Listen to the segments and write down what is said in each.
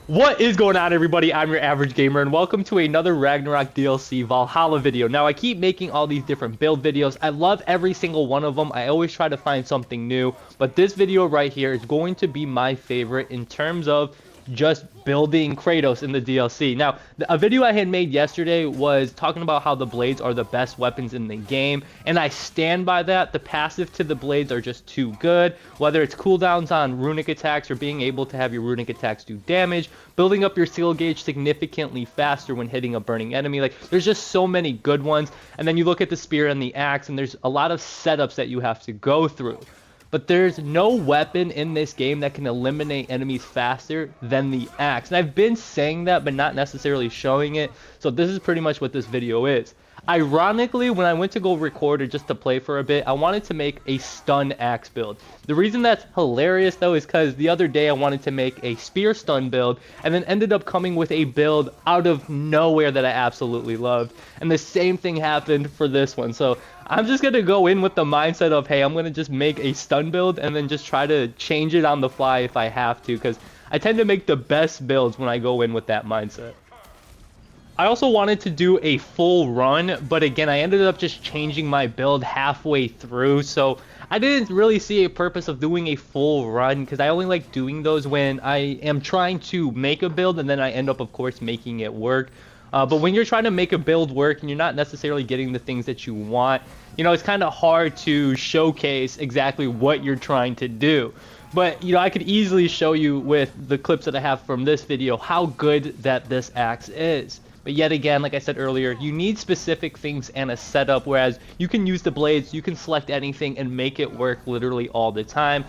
What is going on, everybody? I'm your average gamer, and welcome to another Ragnarok DLC Valhalla video. Now, I keep making all these different build videos. I love every single one of them. I always try to find something new, but this video right here is going to be my favorite in terms of just building Kratos in the DLC. Now, a video I had made yesterday was talking about how the blades are the best weapons in the game, and I stand by that. The passive to the blades are just too good, whether it's cooldowns on runic attacks or being able to have your runic attacks do damage, building up your skill gauge significantly faster when hitting a burning enemy. Like, there's just so many good ones. And then you look at the spear and the axe, and there's a lot of setups that you have to go through. But there's no weapon in this game that can eliminate enemies faster than the axe. And I've been saying that, but not necessarily showing it. So this is pretty much what this video is. Ironically, when I went to go record or just to play for a bit, I wanted to make a stun axe build. The reason that's hilarious, though, is because the other day I wanted to make a spear stun build, and then ended up coming with a build out of nowhere that I absolutely loved. And the same thing happened for this one. So I'm just going to go in with the mindset of, hey, I'm going to just make a stun build and then just try to change it on the fly if I have to, because I tend to make the best builds when I go in with that mindset. I also wanted to do a full run, but again, I ended up just changing my build halfway through, so I didn't really see a purpose of doing a full run, because I only like doing those when I am trying to make a build, and then I end up, of course, making it work. But when you're trying to make a build work and you're not necessarily getting the things that you want, you know, it's kind of hard to showcase exactly what you're trying to do. But, you know, I could easily show you with the clips that I have from this video how good that this axe is. But yet again, like I said earlier, you need specific things and a setup, whereas you can use the blades, you can select anything and make it work literally all the time.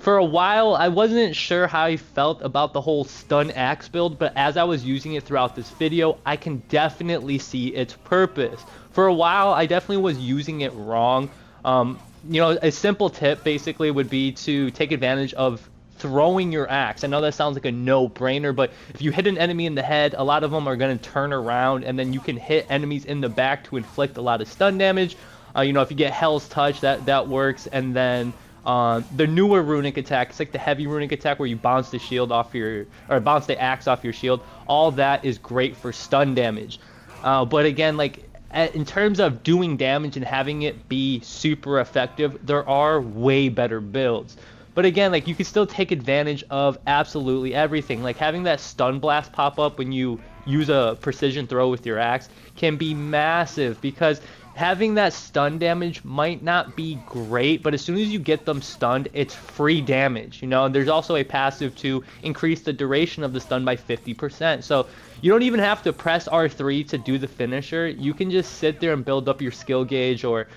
For a while, I wasn't sure how I felt about the whole stun axe build, but as I was using it throughout this video, I can definitely see its purpose. For a while, I definitely was using it wrong. You know, a simple tip basically would be to take advantage of throwing your axe. I know that sounds like a no-brainer, but if you hit an enemy in the head, a lot of them are going to turn around, and then you can hit enemies in the back to inflict a lot of stun damage. You know, if you get Hell's Touch, that works. And then the newer runic attack, it's like the heavy runic attack where you bounce the shield off your, or bounce the axe off your shield. All that is great for stun damage. But again, like, in terms of doing damage and having it be super effective, there are way better builds. But again, like, you can still take advantage of absolutely everything. Like, having that stun blast pop up when you use a precision throw with your axe can be massive, because having that stun damage might not be great, but as soon as you get them stunned, it's free damage, you know. And there's also a passive to increase the duration of the stun by 50%. So you don't even have to press R3 to do the finisher. You can just sit there and build up your skill gauge, or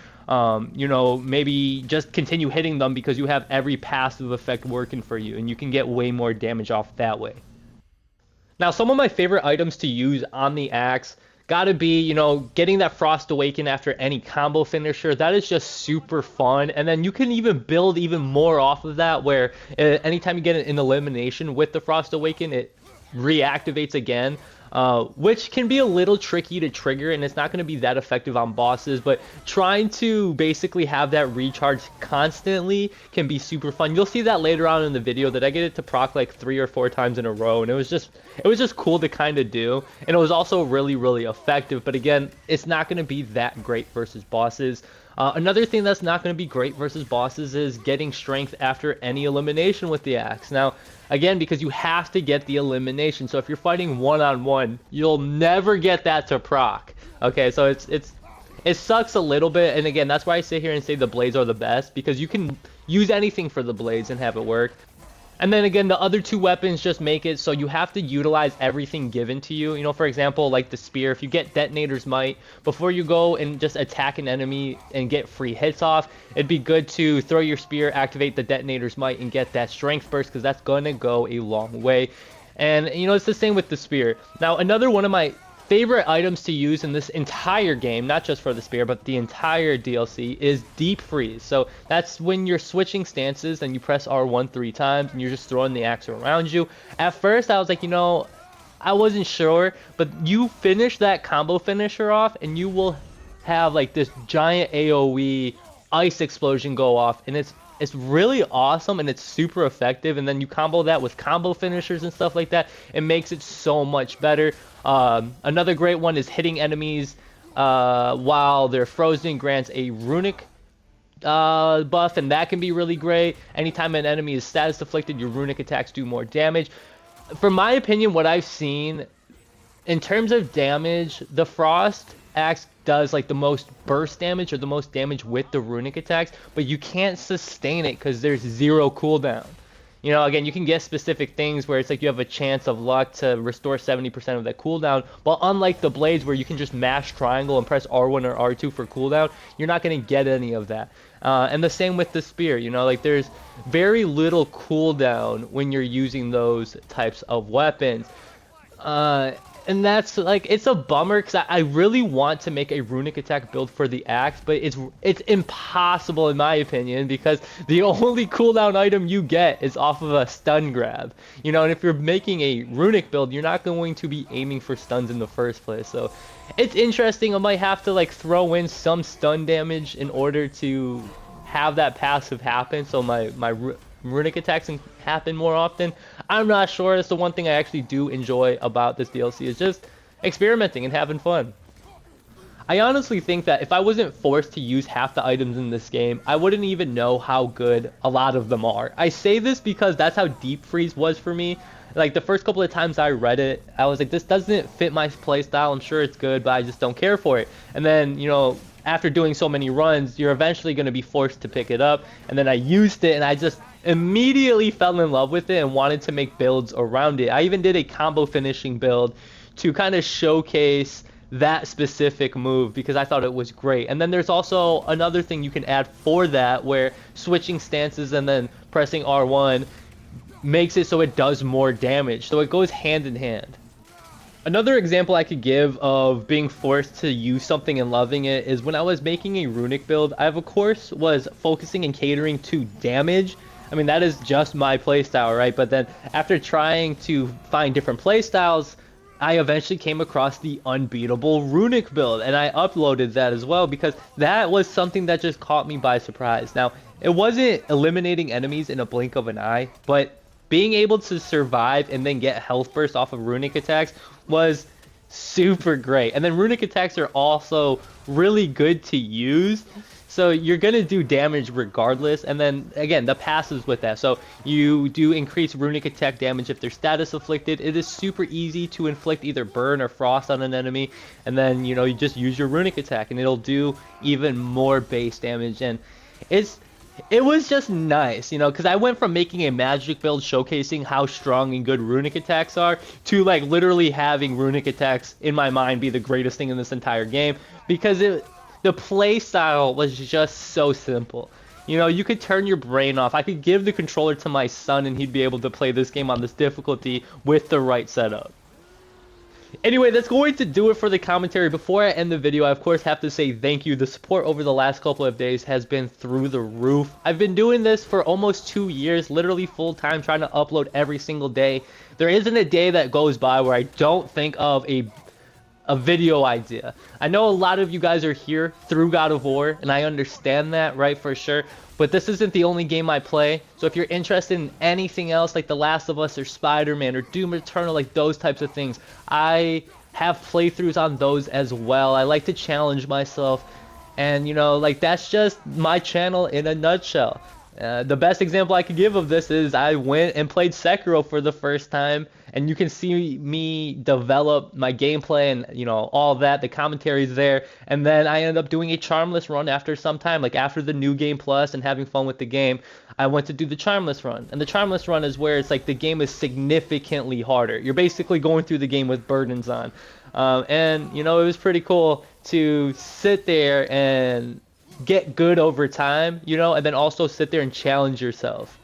you know, maybe just continue hitting them because you have every passive effect working for you, and you can get way more damage off that way. Now, some of my favorite items to use on the axe gotta be, you know, getting that Frost Awaken after any combo finisher. That is just super fun. And then you can even build even more off of that, where anytime you get an elimination with the Frost Awaken, it reactivates again. Which can be a little tricky to trigger, and it's not going to be that effective on bosses, but trying to basically have that recharge constantly can be super fun. You'll see that later on in the video that I get it to proc like 3 or 4 times in a row, and it was just cool to kind of do, and it was also really effective. But again, it's not going to be that great versus bosses. Another thing that's not going to be great versus bosses is getting strength after any elimination with the axe. Now, again, because you have to get the elimination, so if you're fighting one-on-one, you'll never get that to proc. Okay, so it sucks a little bit, and again, that's why I sit here and say the blades are the best, because you can use anything for the blades and have it work. And then again, the other 2 weapons just make it so you have to utilize everything given to you. You know, for example, like the spear, if you get Detonator's Might, before you go and just attack an enemy and get free hits off, it'd be good to throw your spear, activate the Detonator's Might, and get that strength burst, because that's going to go a long way. And, you know, it's the same with the spear. Now, another one of my favorite items to use in this entire game, not just for the spear, but the entire DLC, is Deep Freeze. So that's when you're switching stances and you press R1 3 times and you're just throwing the axe around you. At first, I was like, you know, I wasn't sure, but you finish that combo finisher off and you will have like this giant AoE ice explosion go off, and it's It's really awesome and it's super effective. And then you combo that with combo finishers and stuff like that. It makes it so much better. Another great one is hitting enemies while they're frozen grants a runic buff, and that can be really great. Anytime an enemy is status afflicted, your runic attacks do more damage. For my opinion, what I've seen in terms of damage, the Frost Axe does like the most burst damage or the most damage with the runic attacks, but you can't sustain it because there's 0 cooldown. You know, again, you can get specific things where it's like you have a chance of luck to restore 70% of that cooldown, but unlike the blades where you can just mash triangle and press R1 or R2 for cooldown, you're not going to get any of that. And the same with the spear, you know, like there's very little cooldown when you're using those types of weapons. And that's like, it's a bummer because I really want to make a runic attack build for the axe, but it's impossible in my opinion because the only cooldown item you get is off of a stun grab. You know, and if you're making a runic build, you're not going to be aiming for stuns in the first place. So it's interesting. I might have to like throw in some stun damage in order to have that passive happen, so my runic attacks can happen more often. I'm not sure. That's the one thing I actually do enjoy about this DLC is just experimenting and having fun. I honestly think that if I wasn't forced to use half the items in this game, I wouldn't even know how good a lot of them are. I say this because that's how Deep Freeze was for me. Like the first couple of times I read it, I was like, this doesn't fit my playstyle. I'm sure it's good, but I just don't care for it. And then, you know, after doing so many runs, you're eventually going to be forced to pick it up. And then I used it and I just immediately fell in love with it and wanted to make builds around it. I even did a combo finishing build to kind of showcase that specific move because I thought it was great. And then there's also another thing you can add for that where switching stances and then pressing R1 makes it so it does more damage. So it goes hand in hand. Another example I could give of being forced to use something and loving it is when I was making a runic build, I of course was focusing and catering to damage. I mean, that is just my playstyle, right? But then after trying to find different playstyles, I eventually came across the unbeatable runic build, and I uploaded that as well because that was something that just caught me by surprise. Now, it wasn't eliminating enemies in a blink of an eye, but being able to survive and then get health burst off of runic attacks was super great. And then runic attacks are also really good to use. So you're going to do damage regardless. And then, again, the passives with that. So you do increase runic attack damage if they're status afflicted. It is super easy to inflict either burn or frost on an enemy. And then, you know, you just use your runic attack and it'll do even more base damage. And it was just nice, you know, because I went from making a magic build showcasing how strong and good runic attacks are to like literally having runic attacks in my mind be the greatest thing in this entire game because the play style was just so simple. You know, you could turn your brain off. I could give the controller to my son and he'd be able to play this game on this difficulty with the right setup. Anyway, that's going to do it for the commentary. Before I end the video, I of course have to say thank you. The support over the last couple of days has been through the roof. I've been doing this for almost 2 years, literally full time, trying to upload every single day. There isn't a day that goes by where I don't think of a video idea. I know a lot of you guys are here through God of War, and I understand that, right, for sure. But this isn't the only game I play, so if you're interested in anything else like The Last of Us or Spider-Man or Doom Eternal, like those types of things, I have playthroughs on those as well. I like to challenge myself, and you know, like that's just my channel in a nutshell. The best example I could give of this is I went and played Sekiro for the first time, and you can see me develop my gameplay and, you know, all that. The commentary's there, and then I ended up doing a Charmless run after some time, like after the New Game Plus and having fun with the game. I went to do the Charmless run, and the Charmless run is where it's like the game is significantly harder. You're basically going through the game with burdens on, and you know, it was pretty cool to sit there and get good over time, you know, and then also sit there and challenge yourself.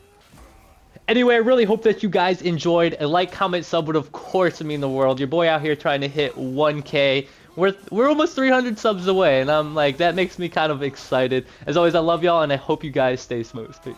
Anyway, I really hope that you guys enjoyed. A like, comment, sub would of course mean the world. Your boy out here trying to hit 1K. We're almost 300 subs away, and I'm like, that makes me kind of excited. As always, I love y'all, and I hope you guys stay smooth. Peace.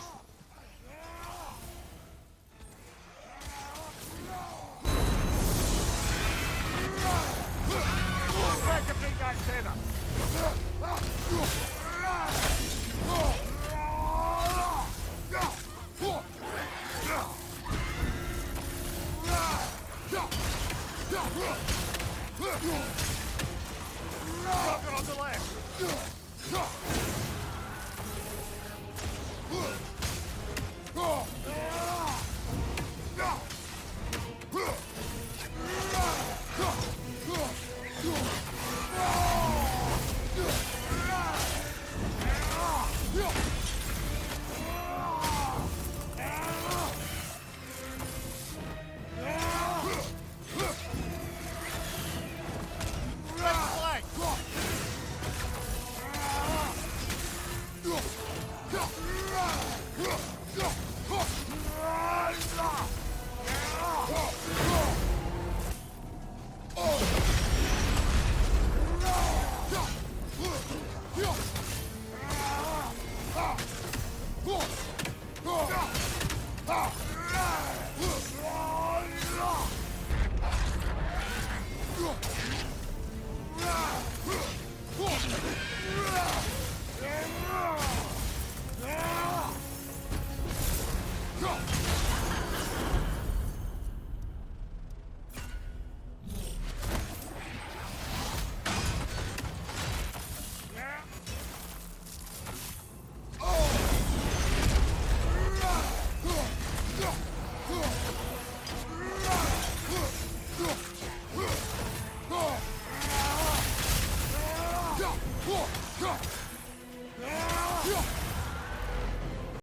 Rocket on the left.